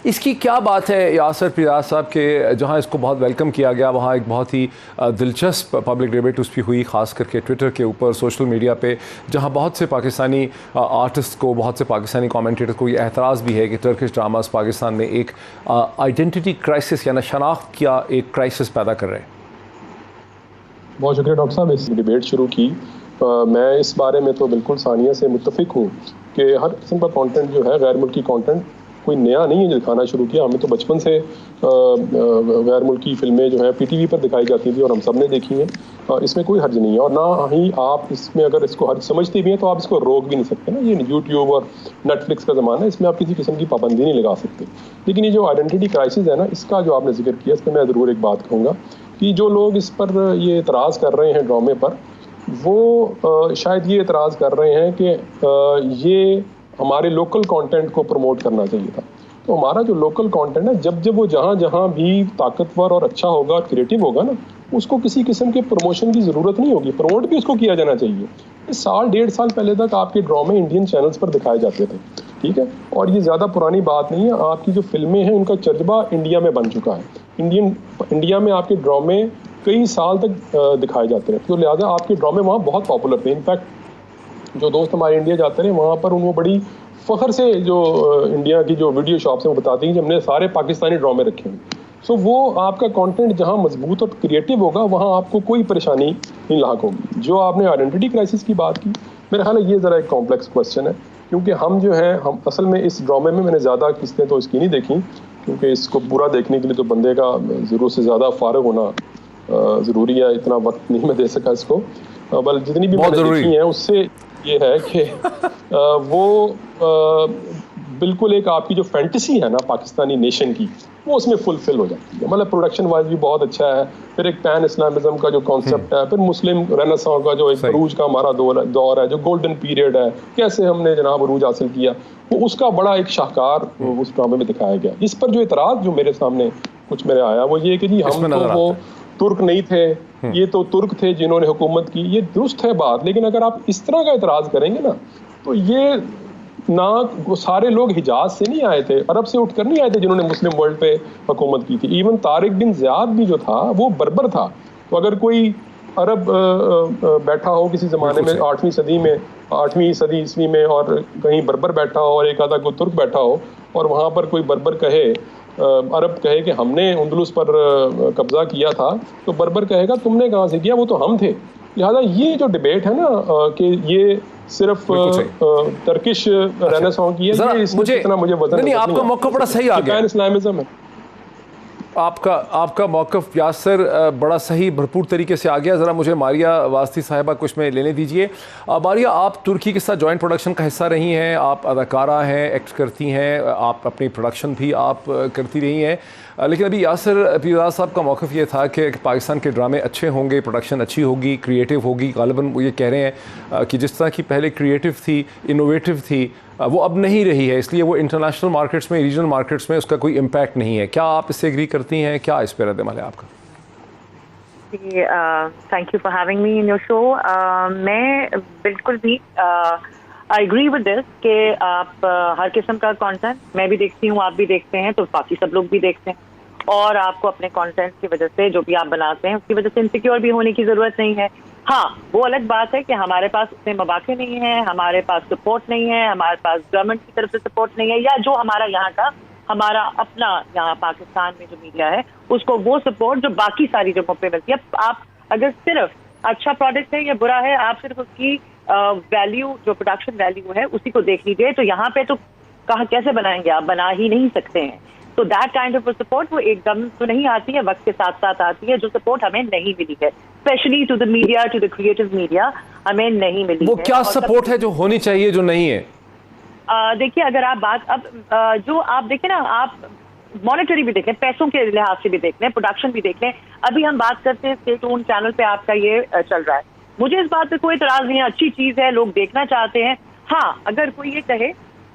इसकी क्या बात है यासर पियास साहब के, जहाँ इसको बहुत वेलकम किया गया, वहाँ एक बहुत ही दिलचस्प पब्लिक डिबेट उस पर हुई, ख़ास करके ट्विटर के ऊपर, सोशल मीडिया पे, जहाँ बहुत से पाकिस्तानी आर्टिस्ट को, बहुत से पाकिस्तानी कमेंटेटर को ये एतराज़ भी है कि टर्किश ड्रामास पाकिस्तान में एक आइडेंटिटी क्राइसिस या शनाख्त का एक क्राइसिस पैदा कर रहे हैं। बहुत शुक्रिया डॉक्टर साहब, इस डिबेट शुरू की। मैं इस बारे में तो बिल्कुल सानिया से मुत्तफिक हूँ कि हर किस्म का कंटेंट जो है, गैर मुल्की कंटेंट कोई नया नहीं है जो दिखाना शुरू किया। हमें तो बचपन से गैर मुल्की फिल्में जो हैं पीटीवी पर दिखाई जाती थी और हम सब ने देखी हैं। इसमें कोई हर्ज नहीं है, और ना ही आप इसमें अगर इसको हर्ज समझते भी हैं तो आप इसको रोक भी नहीं सकते ना। ये यूट्यूब और नेटफ्लिक्स का ज़माना है, इसमें आप किसी किस्म की पाबंदी नहीं लगा सकते। लेकिन ये जो आइडेंटिटी क्राइसिस है ना, इसका जो आपने जिक्र किया, इस पर मैं ज़रूर एक बात कहूँगा कि जो लोग इस पर ये एतराज़ कर रहे हैं ड्रामे पर, वो शायद ये एतराज़ कर रहे हैं कि ये हमारे लोकल कंटेंट को प्रमोट करना चाहिए था। तो हमारा जो लोकल कंटेंट है, जब जब वो जहाँ जहाँ भी ताकतवर और अच्छा होगा और क्रिएटिव होगा ना, उसको किसी किस्म के प्रमोशन की ज़रूरत नहीं होगी, प्रमोट भी उसको किया जाना चाहिए। साल 1.5 साल पहले तक आपके ड्रामे इंडियन चैनल्स पर दिखाए जाते थे, ठीक है, और ये ज़्यादा पुरानी बात नहीं है। आपकी जो फिल्में हैं उनका चर्चा इंडिया में बन चुका है। इंडिया में आपके ड्रामे कई साल तक दिखाए जाते रहे, तो लिहाजा आपके ड्रामे वहाँ बहुत पॉपुलर थे। इनफैक्ट जो दोस्त हमारे इंडिया जाते रहे, वहाँ पर उनको बड़ी फ़ख्र से जो इंडिया की जो वीडियो शॉप्स हैं वो बताती हैं कि हमने सारे पाकिस्तानी ड्रामे रखे हैं। सो वो आपका कंटेंट जहाँ मजबूत और क्रिएटिव होगा, वहाँ आपको कोई परेशानी नहीं लाक होगी। जो आपने आइडेंटिटी क्राइसिस की बात की, मेरा ख्याल है ये ज़रा एक कॉम्प्लेक्स क्वेश्चन है, क्योंकि हम जो है, हम असल में इस ड्रामे में मैंने ज़्यादा किस्तें तो इसकी नहीं देखी, क्योंकि इसको पूरा देखने के लिए तो बंदे का ज़रूरत से ज़्यादा फारग होना ज़रूरी है। इतना वक्त नहीं मैं दे सका इसको, बल जितनी भी मैंने देखी है उससे ये है कि वो बिल्कुल एक आपकी जो फैंटेसी है ना पाकिस्तानी नेशन की, वो उसमें फुलफिल हो जाती है। मतलब प्रोडक्शन वाइज भी बहुत अच्छा है, फिर एक पैन इस्लामिज्म का जो कॉन्सेप्ट है, फिर मुस्लिम रेनेसां का जो एक अरूज का हमारा दौर है, जो गोल्डन पीरियड है, कैसे हमने जनाब अरूज हासिल किया, वो उसका बड़ा एक शाहकार उस ड्रामे में दिखाया गया। इस पर जो इतराज़ जो मेरे सामने कुछ मेरे आया, वो ये कि जी हम तो वो तुर्क नहीं थे, ये तो तुर्क थे जिन्होंने हुकूमत की। ये दुरुस्त है बात, लेकिन अगर आप इस तरह का इतराज़ करेंगे ना, तो ये ना वो सारे लोग हिजाज से नहीं आए थे, अरब से उठकर नहीं आए थे जिन्होंने मुस्लिम वर्ल्ड पे हुकूमत की थी। इवन तारिक बिन ज़ियाद भी जो था वो बर्बर था। तो अगर कोई अरब बैठा हो किसी ज़माने में 8वीं सदी में, 8वीं सदी ईस्वी में, और कहीं बर्बर बैठा हो और एक आधा कोई तुर्क बैठा हो, और वहाँ पर कोई बर्बर कहे, अरब कहे कि हमने अंदलुस पर कब्ज़ा किया था, तो बर्बर कहेगा तुमने कहाँ से किया, वो तो हम थे। लिहाजा ये जो डिबेट है ना कि ये सिर्फ टर्किश रेनेसां की है, ये इसमें इतना मुझे वजन नहीं, आपका मौका बड़ा सही आ गया, इस्लामिज्म है। आपका मौक़िफ़ यासर बड़ा सही भरपूर तरीके से आ गया। ज़रा मुझे मारिया वास्ती साहिबा कुछ में लेने दीजिए। मारिया, आप तुर्की के साथ जॉइंट प्रोडक्शन का हिस्सा रही हैं, आप अदाकारा हैं, एक्ट करती हैं, आप अपनी प्रोडक्शन भी आप करती रही हैं, लेकिन अभी यासर पियास साहब का मौक़िफ़ ये था कि पाकिस्तान के ड्रामे अच्छे होंगे, प्रोडक्शन अच्छी होगी, क्रिएटिव होगी। ग़ालिबन वो ये कह रहे हैं कि जिस तरह की पहले क्रिएटिव थी, इनोवेटिव थी, वो अब नहीं रही है, इसलिए वो इंटरनेशनल मार्केट्स में, रीजनल मार्केट्स में उसका कोई इम्पैक्ट नहीं है। क्या आप इससे एग्री करती हैं? क्या इस पर रद्द-ए-अमल है आपका? Thank you for having me in your show. मैं बिल्कुल भी आई एग्री विद दिस कि आप हर किस्म का कंटेंट, मैं भी देखती हूँ, आप भी देखते हैं, तो बाकी सब लोग भी देखते हैं, और आपको अपने कंटेंट की वजह से, जो भी आप बनाते हैं, उसकी वजह से इनसिक्योर भी होने की ज़रूरत नहीं है। हाँ, वो अलग बात है कि हमारे पास उतने मौके नहीं है, हमारे पास सपोर्ट नहीं है, हमारे पास गवर्नमेंट की तरफ से सपोर्ट नहीं है, या जो हमारा यहाँ का, हमारा अपना यहाँ पाकिस्तान में जो मीडिया है, उसको वो सपोर्ट जो बाकी सारी जगहों पे मिलती है। आप अगर सिर्फ अच्छा प्रोडक्ट है या बुरा है, आप सिर्फ उसकी वैल्यू, जो प्रोडक्शन वैल्यू है, उसी को देख लीजिए, तो यहाँ पे तो कहाँ कैसे बनाएंगे, आप बना ही नहीं सकते हैं। तो दैट काइंड ऑफ सपोर्ट वो एकदम तो नहीं आती है, वक्त के साथ साथ आती है, जो सपोर्ट हमें नहीं मिली है, specially to the media, to the creative media, हमें नहीं मिली वो है। क्या सपोर्ट है जो होनी चाहिए, जो नहीं है? देखिए, अगर आप बात अब जो आप देखें ना, आप मॉनेटरी भी देख लें, पैसों के लिहाज से भी देख लें, प्रोडक्शन भी देख लें। अभी हम बात करते हैं स्टे ट्यून्ड चैनल पे आपका ये चल रहा है, मुझे इस बात पे कोई इतराज नहीं है, अच्छी चीज है, लोग देखना चाहते हैं। हाँ, अगर कोई ये कहे,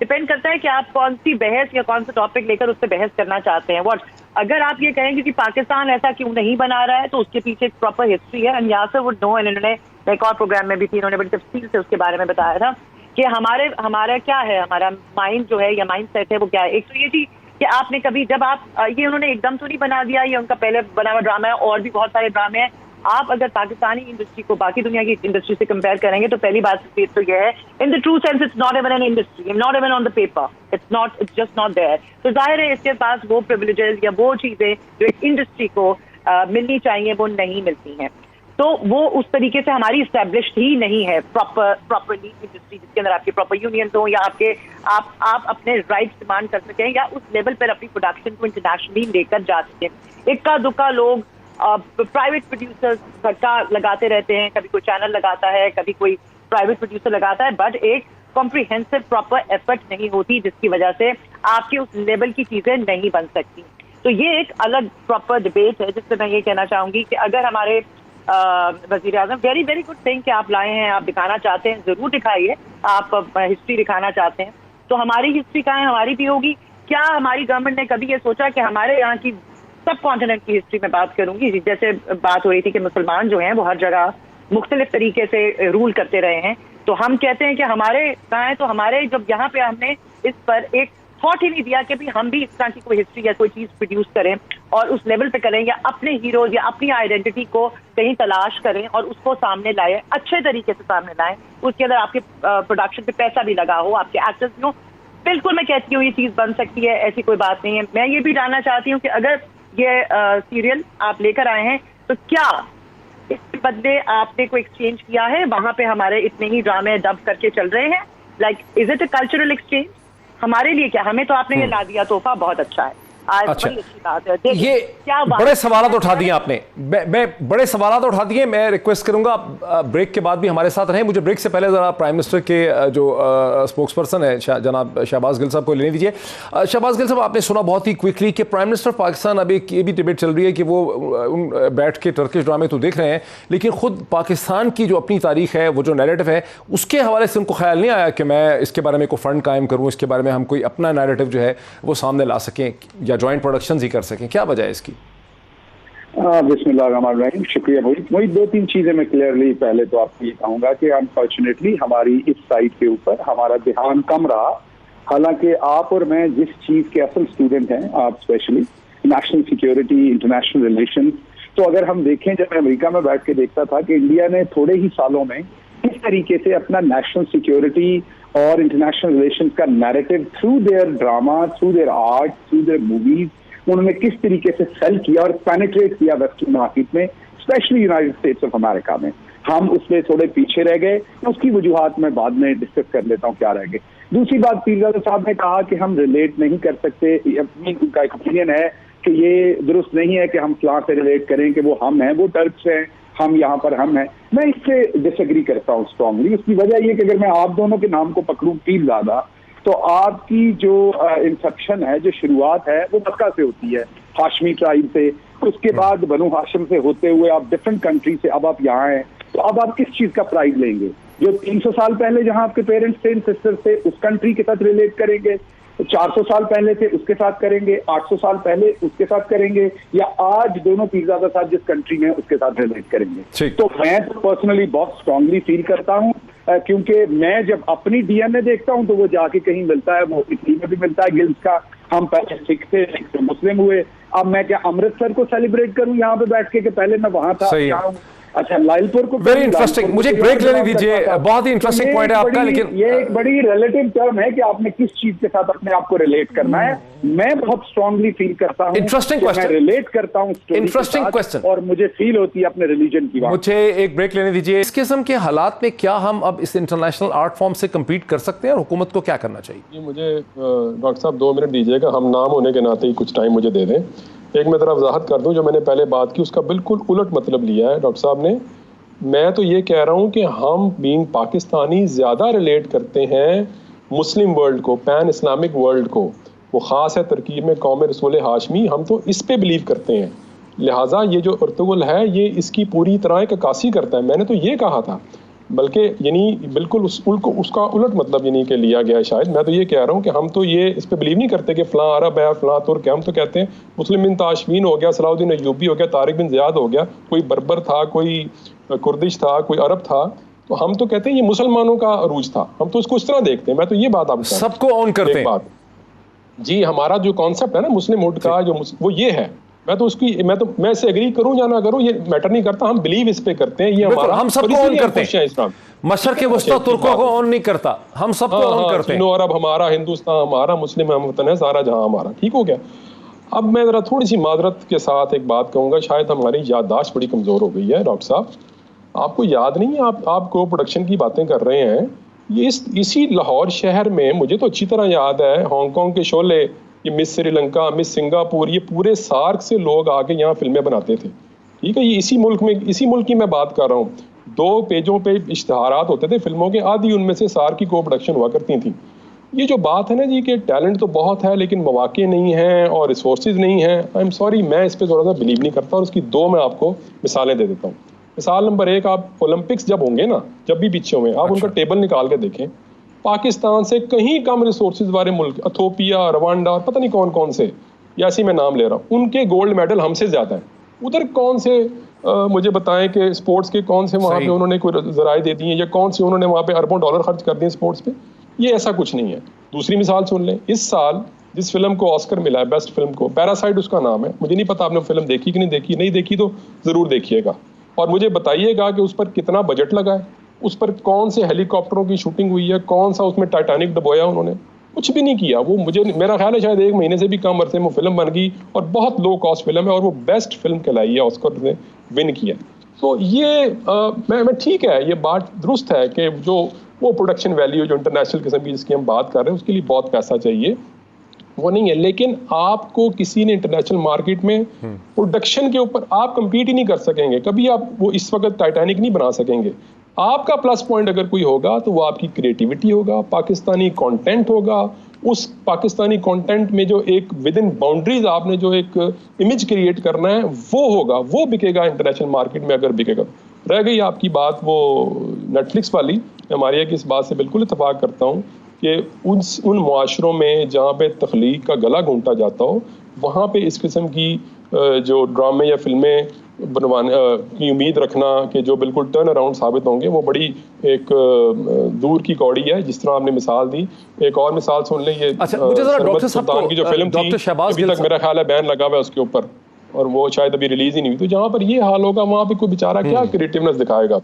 डिपेंड करता है कि आप कौन सी बहस या कौन सा टॉपिक लेकर उससे बहस करना चाहते हैं। व्हाट अगर आप ये कहेंगे कि पाकिस्तान ऐसा क्यों नहीं बना रहा है, तो उसके पीछे एक प्रॉपर हिस्ट्री है, and Yasar would know, and इन्होंने एक और प्रोग्राम में भी थी, इन्होंने बड़ी तफसील से उसके बारे में बताया था कि हमारा क्या है, हमारा माइंड जो है या माइंड सेट है वो क्या है। एक तो ये थी कि आपने कभी जब आप ये उन्होंने एकदम तो नहीं बना दिया, ये उनका पहले बना हुआ ड्रामा है, और भी बहुत सारे ड्रामे हैं। आप अगर पाकिस्तानी इंडस्ट्री को बाकी दुनिया की इंडस्ट्री से कंपेयर करेंगे तो पहली बात तो यह है, in the true sense it's not even an industry, not even on the paper, it's just not there. तो जाहिर है इसके पास वो प्रिविलेजेस या वो चीजें जो एक इंडस्ट्री को मिलनी चाहिए वो नहीं मिलती हैं। तो वो उस तरीके से हमारी इस्टेब्लिश्ड ही नहीं है प्रॉपरली इंडस्ट्री, जिसके अंदर आपके प्रॉपर यूनियन हो या आप अपने राइट्स डिमांड कर सकें या उस लेवल पर अपनी प्रोडक्शन को इंटरनेशनली लेकर जा सकें। इक्का दुक्का लोग प्राइवेट प्रोड्यूसर्स धक्का लगाते रहते हैं, कभी कोई चैनल लगाता है, कभी कोई प्राइवेट प्रोड्यूसर लगाता है, बट एक कॉम्प्रिहेंसिव प्रॉपर एफर्ट नहीं होती, जिसकी वजह से आपके उस लेवल की चीजें नहीं बन सकती। तो ये एक अलग प्रॉपर डिबेट है, जिससे मैं ये कहना चाहूंगी कि अगर हमारे वजीर आजम वेरी वेरी गुड थिंग कि आप लाए हैं, आप दिखाना चाहते हैं, जरूर दिखाइए, आप हिस्ट्री दिखाना चाहते हैं, तो हमारी हिस्ट्री कहाँ है, हमारी भी होगी। क्या हमारी गवर्नमेंट ने कभी ये सोचा कि हमारे यहाँ की सब कॉन्टिनेंट की हिस्ट्री में बात करूंगी, जैसे बात हो रही थी कि मुसलमान जो हैं वो हर जगह मुख्तलिफ तरीके से रूल करते रहे हैं, तो हम कहते हैं कि हमारे कहाँ है, तो हमारे जब यहाँ पे हमने इस पर एक थॉट ही नहीं दिया कि भी हम भी इस तरह की कोई हिस्ट्री या कोई चीज प्रोड्यूस करें और उस लेवल पे करें, या अपने हीरोज या अपनी आइडेंटिटी को कहीं तलाश करें और उसको सामने लाए, अच्छे तरीके से सामने लाएं, उसके अंदर आपके प्रोडक्शन पे पैसा भी लगा हो, आपके एक्टर्स भी हो। बिल्कुल मैं कहती हूँ ये चीज बन सकती है, ऐसी कोई बात नहीं है। मैं ये भी जानना चाहती हूँ कि अगर ये सीरियल आप लेकर आए हैं तो क्या इसके बदले आपने कोई एक्सचेंज किया है? वहां पे हमारे इतने ही ड्रामे डब करके चल रहे हैं, like is it a cultural exchange? हमारे लिए क्या, हमें तो आपने ये ला दिया तोहफा, बहुत अच्छा है, आज अच्छा, बड़ी अच्छी बात है। ये क्या बड़े सवाल उठा दिए आपने, मैं बड़े सवाल उठा दिए। मैं रिक्वेस्ट करूंगा ब्रेक के बाद भी हमारे साथ रहें। मुझे ब्रेक से पहले जरा प्राइम मिनिस्टर के जो स्पोक्स पर्सन है जनाब शहबाज गिल साहब को लेने दीजिए। शहबाज गिल साहब, आपने सुना बहुत ही क्विकली कि प्राइम मिनिस्टर पाकिस्तान, अभी ये भी डिबेट चल रही है कि वो बैठ के टर्किश ड्रामे तो देख रहे हैं, लेकिन खुद पाकिस्तान की जो अपनी तारीख है, वो जो नैरेटिव है, उसके हवाले से उनको ख्याल नहीं आया कि मैं इसके बारे में कोई फंड कायम करूँ, इसके बारे में हम कोई अपना नैरेटिव जो है वो सामने ला सकें या जॉइंट प्रोडक्शन ही कर सकें। क्या वजह है इसकी? बिस्मिल्लाहिर्रहमानिर्रहीम, शुक्रिया। वही दो तीन चीजें मैं क्लियरली पहले तो आपको ये कहूंगा कि अनफॉर्चुनेटली हमारी इस साइट के ऊपर हमारा ध्यान कम रहा। हालांकि आप और मैं जिस चीज के असल स्टूडेंट हैं, आप specially national security, international relation, तो अगर हम देखें, जब मैं अमेरिका में बैठ के देखता था कि इंडिया ने थोड़े ही सालों में किस तरीके से अपना नेशनल सिक्योरिटी और इंटरनेशनल रिलेशन का narrative through their drama, through their art, through their movies, उन्होंने किस तरीके से सेल किया और पेनिट्रेट किया वेस्टर्न मार्केट में, specially United states of America में। हम उसमें थोड़े पीछे रह गए, उसकी वजूहात मैं बाद में डिस्कस कर लेता हूँ क्या रह गए। दूसरी बात, पीरजादा साहब ने कहा कि हम रिलेट नहीं कर सकते, उनका एक ओपिनियन है कि ये दुरुस्त नहीं है कि हम फ्लां से रिलेट करें कि वो हम हैं, वो टर्क्स हैं, हम यहाँ पर हम हैं। मैं इससे डिसएग्री करता हूँ स्ट्रांगली। उसकी वजह ये कि अगर मैं आप दोनों के नाम को पकड़ूं, पीरजादा, तो आपकी जो इंसेप्शन है, जो शुरुआत है, वो मक्का से होती है, हाशमी ट्राइब से, उसके बाद बनु हाशिम से होते हुए आप डिफरेंट कंट्री से अब आप यहाँ हैं, तो अब आप किस चीज का प्राइज लेंगे? जो 300 साल पहले जहां आपके पेरेंट्स थे, सिस्टर्स थे, उस कंट्री के साथ रिलेट करेंगे, 400 साल पहले थे उसके साथ करेंगे, 800 साल पहले उसके साथ करेंगे, या आज दोनों पीरजादा साहब जिस कंट्री में उसके साथ रिलेट करेंगे? तो मैं तो पर्सनली बहुत स्ट्रांगली फील करता हूँ, क्योंकि मैं जब अपनी डीएनए देखता हूँ तो वो जाके कहीं मिलता है, वो इटली में भी मिलता है गिल्स का। हम पहले सिख थे, सिख से मुस्लिम हुए, अब मैं क्या अमृतसर को सेलिब्रेट करूँ यहाँ पे बैठ के कि पहले मैं वहां था, यहाँ? अच्छा, लालपुर को वेरी इंटरेस्टिंग, मुझे एक ब्रेक लेने दीजिए, बहुत ही इंटरेस्टिंग पॉइंट है आपका, लेकिन ये एक बड़ी रिलेटिव टर्म है कि आपने किस चीज के साथ अपने आप को रिलेट करना है। मैं बहुत स्ट्रांगली फील करता हूं, इंटरेस्टिंग क्वेश्चन, मैं रिलेट करता हूं इंटरेस्टिंग क्वेश्चन, और मुझे फील होती है अपने रिलीजन की बात। मुझे एक ब्रेक लेने दीजिए। इस किस्म के हालात में क्या हम अब इस इंटरनेशनल आर्ट फॉर्म से कम्पीट कर सकते हैं और हुकूमत को क्या करना चाहिए? ये मुझे डॉक्टर साहब 2 मिनट दीजिएगा, हम नाम होने के नाते ही कुछ टाइम मुझे दे दें। एक मैं तरफ वजाहत कर दूं, जो मैंने पहले बात की उसका बिल्कुल उलट मतलब लिया है डॉक्टर साहब ने। मैं तो ये कह रहा हूँ कि हम बीइंग पाकिस्तानी ज़्यादा रिलेट करते हैं मुस्लिम वर्ल्ड को, पैन इस्लामिक वर्ल्ड को। वो ख़ास है तरकीब में कौम रसूल हाशमी, हम तो इस पे बिलीव करते हैं। लिहाजा ये जो अर्तुगल है ये इसकी पूरी तरह एक अक्कासी करता है। मैंने तो ये कहा था, बल्कि यानी बिल्कुल उसका उलट मतलब यानी कि लिया गया है शायद। मैं तो ये कह रहा हूँ कि हम तो ये इस पे बिलीव नहीं करते कि फ़लाँ अरब है, फ़लाँ तुर्क है। हम तो कहते हैं मुस्लिम बिन ताशमीन हो गया, सलाउद्दीन अय्यूबी हो गया, तारिक बिन ज़ियाद हो गया, कोई बर्बर था, कोई कुर्दिश था, कोई अरब था, तो हम तो कहते हैं ये मुसलमानों का अरूज था। हम तो इसको इस तरह देखते हैं। मैं तो ये बात आपको सबको ऑन करते हैं। जी, हमारा जो कॉन्सेप्ट है ना मुस्लिम हुड का, जो वो ये है। मैं इससे एग्री करूं या ना करूं, ये मैटर नहीं करता। हम बिलीव इस पे करते हैं, ये हमारा, हम सबको ऑन करते हैं। इस्लाम मशरक़ वस्ता तुर्कों को ऑन नहीं करता, हम सबको ऑन करते हैं। अरब हमारा, हिंदुस्तान हमारा, मुस्लिम हम वतन है सारा जहां हमारा। ठीक हो गया। अब मैं जरा थोड़ी सी माजरत के साथ एक बात कहूंगा, शायद हमारी याददाश्त बड़ी कमजोर हो गई है डॉक्टर साहब। आपको याद नहीं है, आप को प्रोडक्शन की बातें कर रहे हैं, ये इसी लाहौर शहर में, मुझे तो अच्छी तरह याद है, हांगकांग के शोले, ये मिस श्रीलंका, मिस सिंगापुर, ये पूरे सार्क से लोग आके यहाँ फिल्में बनाते थे। ठीक है, ये इसी मुल्क की मैं बात कर रहा हूँ। 2 पेजों पे इश्तहारात होते थे फिल्मों के, आधी उनमें से सार्क की को प्रोडक्शन हुआ करती थी। ये जो बात है ना जी कि टैलेंट तो बहुत है लेकिन मौके नहीं हैं और रिसोर्सेज नहीं हैं, आई एम सॉरी, मैं इस पर थोड़ा सा बिलीव नहीं करता। और उसकी 2 मैं आपको मिसालें दे देता हूँ। मिसाल नंबर 1, आप ओलंपिक्स जब होंगे ना, जब भी पीछे हुए, आप उनका टेबल निकाल के देखें, पाकिस्तान से कहीं कम रिसोर्सेज वाले मुल्क, इथोपिया, रवांडा और पता नहीं कौन कौन से, या ऐसे मैं नाम ले रहा हूँ, उनके गोल्ड मेडल हमसे ज़्यादा हैं। उधर कौन से मुझे बताएं कि स्पोर्ट्स के कौन से वहाँ पे उन्होंने कोई ज़राए दे दिए, या कौन से उन्होंने वहाँ पे अरबों डॉलर खर्च कर दिए स्पोर्ट्स पे। ये ऐसा कुछ नहीं है। दूसरी मिसाल सुन लें, इस साल जिस फिल्म को ऑस्कर मिला है बेस्ट फिल्म को, पैरासाइट उसका नाम है, मुझे नहीं पता आपने फिल्म देखी कि नहीं देखी, नहीं देखी तो ज़रूर देखिएगा और मुझे बताइएगा कि उस पर कितना बजट लगा है, उस पर कौन से हेलीकॉप्टरों की शूटिंग हुई है, कौन सा उसमें टाइटैनिक डुबोया उन्होंने, कुछ भी नहीं किया। वो मुझे, मेरा ख्याल है शायद 1 महीने से भी कम अरसे में वो फिल्म बन गई और बहुत लो कॉस्ट फिल्म है और वो बेस्ट फिल्म कहलाई है, ऑस्कर ने विन किया। तो ये मैं ठीक है, ये बात दुरुस्त है कि जो वो प्रोडक्शन वैल्यू जो इंटरनेशनल किस्म की जिसकी हम बात कर रहे हैं उसके लिए बहुत पैसा चाहिए, वो नहीं है। लेकिन आपको किसी ने इंटरनेशनल मार्केट में प्रोडक्शन के ऊपर आप कम्पीट ही नहीं कर सकेंगे कभी। आप वो इस वक्त टाइटैनिक नहीं बना सकेंगे। आपका प्लस पॉइंट अगर कोई होगा तो वो आपकी क्रिएटिविटी होगा, पाकिस्तानी कंटेंट होगा। उस पाकिस्तानी कंटेंट में जो एक विद इन बाउंड्रीज आपने जो एक इमेज क्रिएट करना है वो होगा, वो बिकेगा इंटरनेशनल मार्केट में अगर बिकेगा। रह गई आपकी बात वो नेटफ्लिक्स वाली, हमारे की इस बात से बिल्कुल इत्तेफाक करता हूँ कि उन मुआशरों में जहाँ पे तख्लीक का गला घूंटा जाता हो, वहाँ पे इस किस्म की जो ड्रामे या फिल्में बनवाने की उम्मीद रखना कि जो बिल्कुल टर्न अराउंड साबित होंगे, वो बड़ी एक दूर की कौड़ी है। जिस तरह आपने मिसाल दी, एक और मिसाल सुन लें, ये डॉक्टर सुल्तान की जो फिल्म थी, अभी तक मेरा ख्याल है बैन लगा हुआ है उसके ऊपर और वो शायद अभी रिलीज ही नहीं हुई। तो जहाँ पर ये हाल होगा वहाँ पे कोई बेचारा क्या क्रिएटिवनेस दिखाएगा।